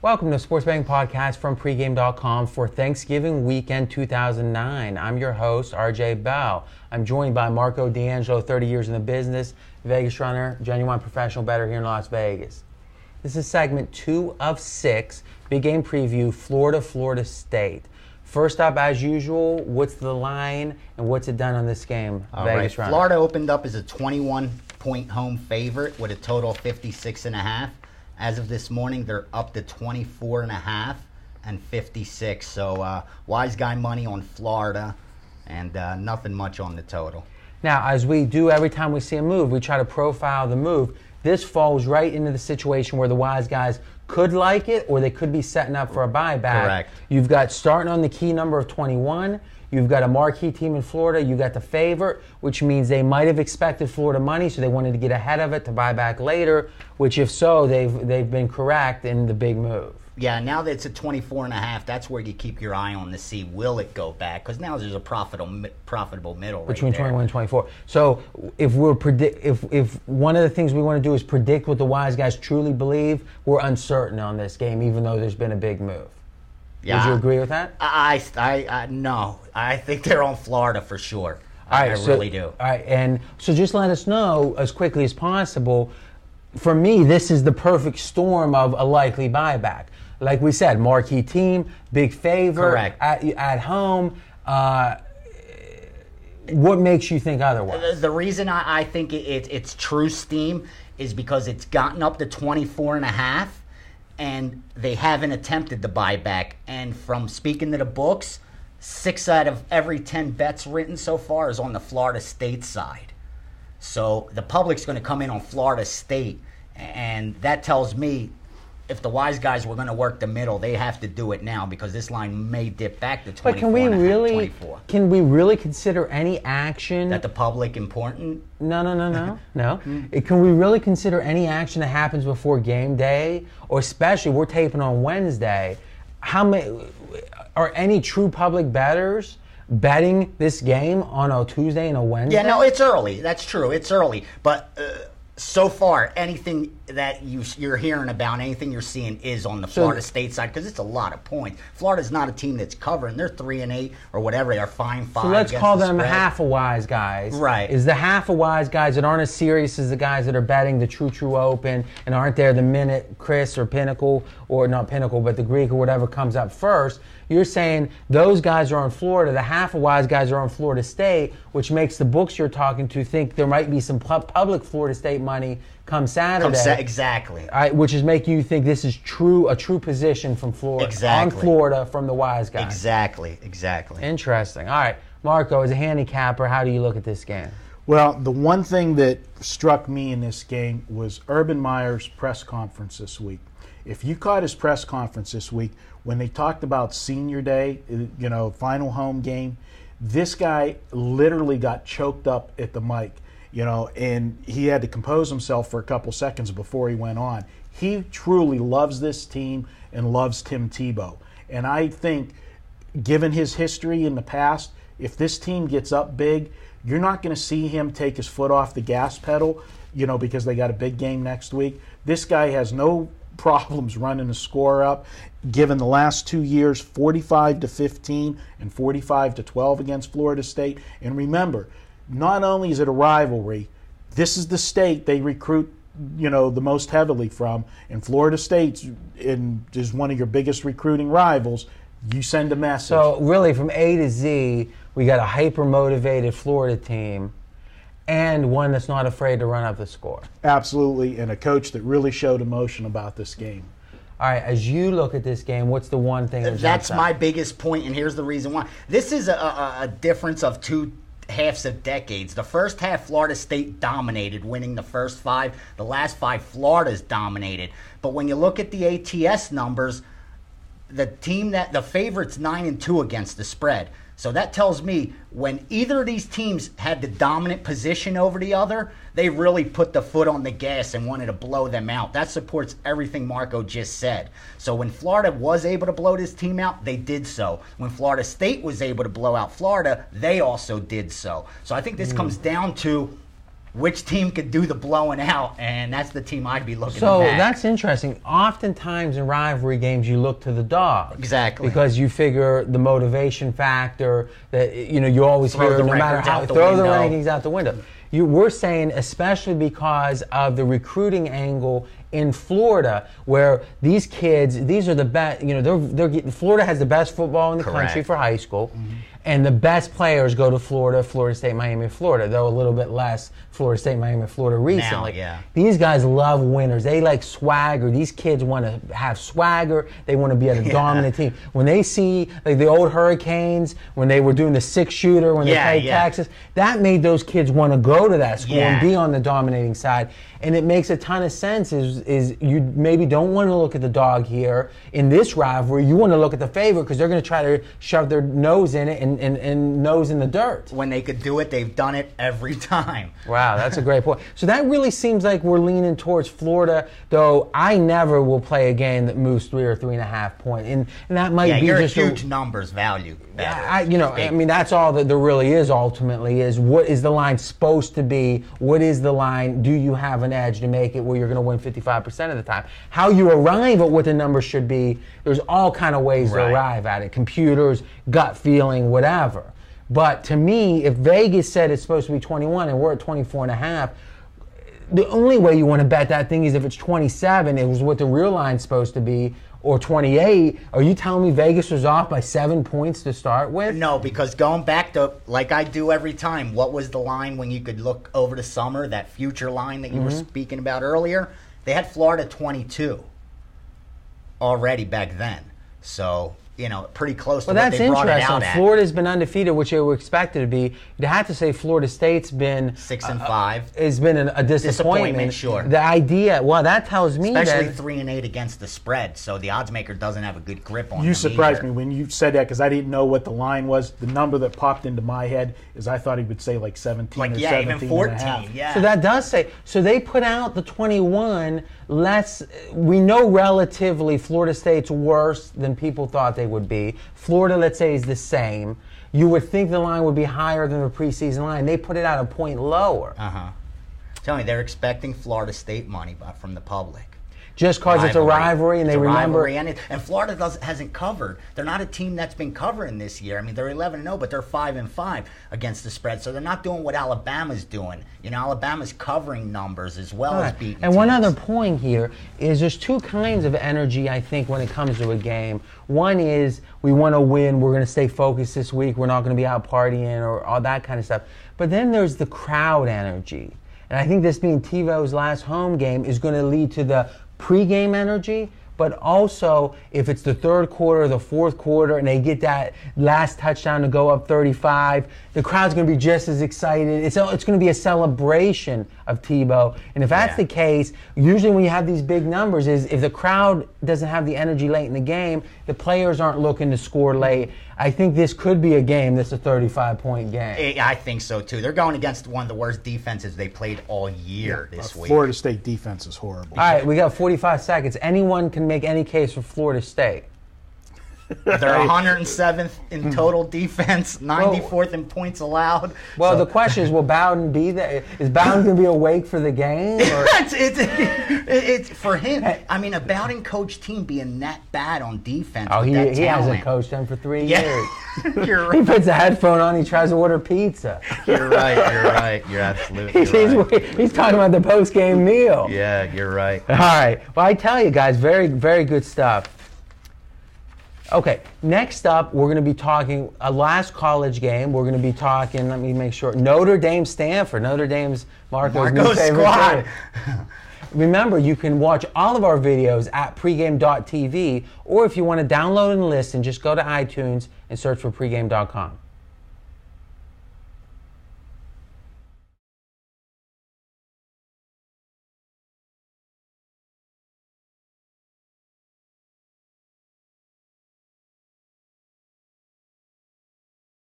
Welcome to Sports Betting Podcast from pregame.com for Thanksgiving weekend 2009. I'm your host, RJ Bell. I'm joined by Marco D'Angelo, 30 years in the business, Vegas runner, genuine professional bettor here in Las Vegas. This is segment 2 of 6, big game preview, Florida State. First up, as usual, what's the line and what's it done on this game, Vegas runner? Florida opened up as a 21-point home favorite with a total of 56.5. As of this morning, they're up to 24.5 and 56. So wise guy money on Florida and nothing much on the total. Now, as we do every time we see a move, we try to profile the move. This falls right into the situation where the wise guys could like it or they could be setting up for a buyback. Correct. You've got starting on the key number of 21. You've got a marquee team in Florida. You got the favorite, which means they might have expected Florida money, so they wanted to get ahead of it to buy back later, which if so, they've been correct in the big move. Yeah, now that it's at 24.5, that's where you keep your eye on to see will it go back, because now there's a profitable middle right between there. 21 and 24. So if one of the things we want to do is predict what the wise guys truly believe, we're uncertain on this game, even though there's been a big move. Yeah, would you agree with that? I no. I think they're on Florida for sure. I really do. All right, and so just let us know as quickly as possible. For me, this is the perfect storm of a likely buyback. Like we said, marquee team, big favorite, correct, at home. What makes you think otherwise? The reason I think it's true steam is because it's gotten up to 24.5. And they haven't attempted the buyback. And from speaking to the books, 6 out of every 10 bets written so far is on the Florida State side. So the public's going to come in on Florida State. And that tells me if the wise guys were going to work the middle, they have to do it now because this line may dip back to 24. But can we really consider any action? That the public important? No. Can we really consider any action that happens before game day, or especially we're taping on Wednesday? How many are any true public bettors betting this game on a Tuesday and a Wednesday? Yeah, no, it's early. That's true. It's early, but. So far, anything that you're hearing about, anything you're seeing is on the Florida State side because it's a lot of points. Florida's not a team that's covering. They're 3-8 or whatever. They're 5-5. So let's call them half a wise guys. Right. Is the half a wise guys that aren't as serious as the guys that are betting the true open and aren't there the minute Chris or Pinnacle, or not Pinnacle, but the Greek or whatever comes up first. You're saying those guys are on Florida. The half a wise guys are on Florida State, which makes the books you're talking to think there might be some public Florida State money come Saturday. Exactly. All right, which is making you think this is a true position from Florida. Exactly. On Florida from the wise guys. Exactly. Interesting. All right, Marco, as a handicapper, how do you look at this game? Well, the one thing that struck me in this game was Urban Meyer's press conference this week. If you caught his press conference this week, when they talked about senior day, final home game, this guy literally got choked up at the mic, and he had to compose himself for a couple seconds before he went on. He truly loves this team and loves Tim Tebow. And I think, given his history in the past, if this team gets up big, you're not going to see him take his foot off the gas pedal, because they got a big game next week. This guy has no problems running the score up, given the last 2 years 45-15 and 45-12 against Florida State. And remember, not only is it a rivalry, this is the state they recruit the most heavily from, and Florida State is one of your biggest recruiting rivals. You send a message. So really from A to Z, we got a hyper-motivated Florida team and one that's not afraid to run up the score. Absolutely, and a coach that really showed emotion about this game. All right, as you look at this game, what's the one thing that's my biggest point, and here's the reason why. This is a difference of two halves of decades. The first half, Florida State dominated, winning the first 5. The last 5, Florida's dominated. But when you look at the ATS numbers, the favorite's 9-2 against the spread. So that tells me when either of these teams had the dominant position over the other, they really put the foot on the gas and wanted to blow them out. That supports everything Marco just said. So when Florida was able to blow this team out, they did so. When Florida State was able to blow out Florida, they also did so. So I think this comes down to which team could do the blowing out, and that's the team I'd be looking So at. that's interesting. Oftentimes in rivalry games, you look to the dog. Exactly. Because you figure the motivation factor that, you always hear, no matter how, throw the rankings out the window. We're saying especially because of the recruiting angle in Florida, where these kids, these are the best, they're getting, Florida has the best football in the country for high school. And the best players go to Florida, Florida State, Miami, Florida, though a little bit less Florida State, Miami, Florida recently. Now, yeah. These guys love winners. They like swagger. These kids want to have swagger. They want to be a dominant team. When they see like the old Hurricanes, when they were doing the 6-shooter, when they played Texas, that made those kids want to go to that school and be on the dominating side. And it makes a ton of sense is you maybe don't want to look at the dog here in this rivalry. You want to look at the favorite because they're going to try to shove their nose in it and nose in the dirt. When they could do it, they've done it every time. Wow, that's a great point. So that really seems like we're leaning towards Florida, though I never will play a game that moves 3 or 3.5 points. And that might be just huge numbers value. That's all that there really is ultimately is what is the line supposed to be? What is the line? Do you have an edge to make it where you're going to win 55% of the time? How you arrive at what the number should be, there's all kind of ways to arrive at it. Computers, gut feeling, whatever. But to me, if Vegas said it's supposed to be 21 and we're at 24.5, the only way you want to bet that thing is if it's 27, it was what the real line's supposed to be, or 28. Are you telling me Vegas was off by 7 points to start with? No, because going back to, like I do every time, what was the line when you could look over the summer, that future line that you were speaking about earlier? They had Florida 22 already back then. So, pretty close to what they brought it out at. Well, that's interesting. Florida's been undefeated, which they were expected to be. You'd have to say Florida State's been 6-5. Has been a disappointment. Sure. The idea, that tells me especially 3-8 against the spread. So the odds maker doesn't have a good grip on. You surprised me when you said that because I didn't know what the line was. The number that popped into my head is I thought he would say like 17 or 17 even 14. and a half. Yeah. So that does say. So they put out the 21. We know relatively Florida State's worse than people thought they would be. Florida, let's say, is the same. You would think the line would be higher than the preseason line. They put it out a point lower. Tell me, they're expecting Florida State money from the public. Just because it's a rivalry and they remember. And Florida hasn't covered. They're not a team that's been covering this year. I mean, they're 11-0, but they're 5-5 against the spread. So they're not doing what Alabama's doing. Alabama's covering numbers as well as beating And one teams. other point here is there's two kinds of energy, I think, when it comes to a game. One is we want to win. We're going to stay focused this week. We're not going to be out partying or all that kind of stuff. But then there's the crowd energy. And I think this being TiVo's last home game is going to lead to the pregame energy, but also if it's the third quarter, the fourth quarter, and they get that last touchdown to go up 35, the crowd's going to be just as excited. It's going to be a celebration of Tebow. And if that's the case, usually when you have these big numbers is if the crowd doesn't have the energy late in the game, the players aren't looking to score late. I think this could be a game that's a 35-point game. I think so, too. They're going against one of the worst defenses they played all year this week. Florida State defense is horrible. All right, we got 45 seconds. Anyone can make any case for Florida State. They're 107th in total defense, 94th in points allowed. Well, the question is, will Bowden be there? Is Bowden going to be awake for the game? Or? it's for him. I mean, a Bowden coach team being that bad on defense. Oh, he hasn't coached them for 3 years. You're right. He puts a headphone on. He tries to order pizza. You're right. You're absolutely right. He's talking about the post-game meal. Yeah, you're right. All right. Well, I tell you guys, very, very good stuff. Okay, next up, we're going to be talking a last college game. We're going to be talking, let me make sure, Notre Dame, Stanford. Notre Dame's Marco's new favorite squad. Remember, you can watch all of our videos at pregame.tv, or if you want to download and listen, just go to iTunes and search for pregame.com.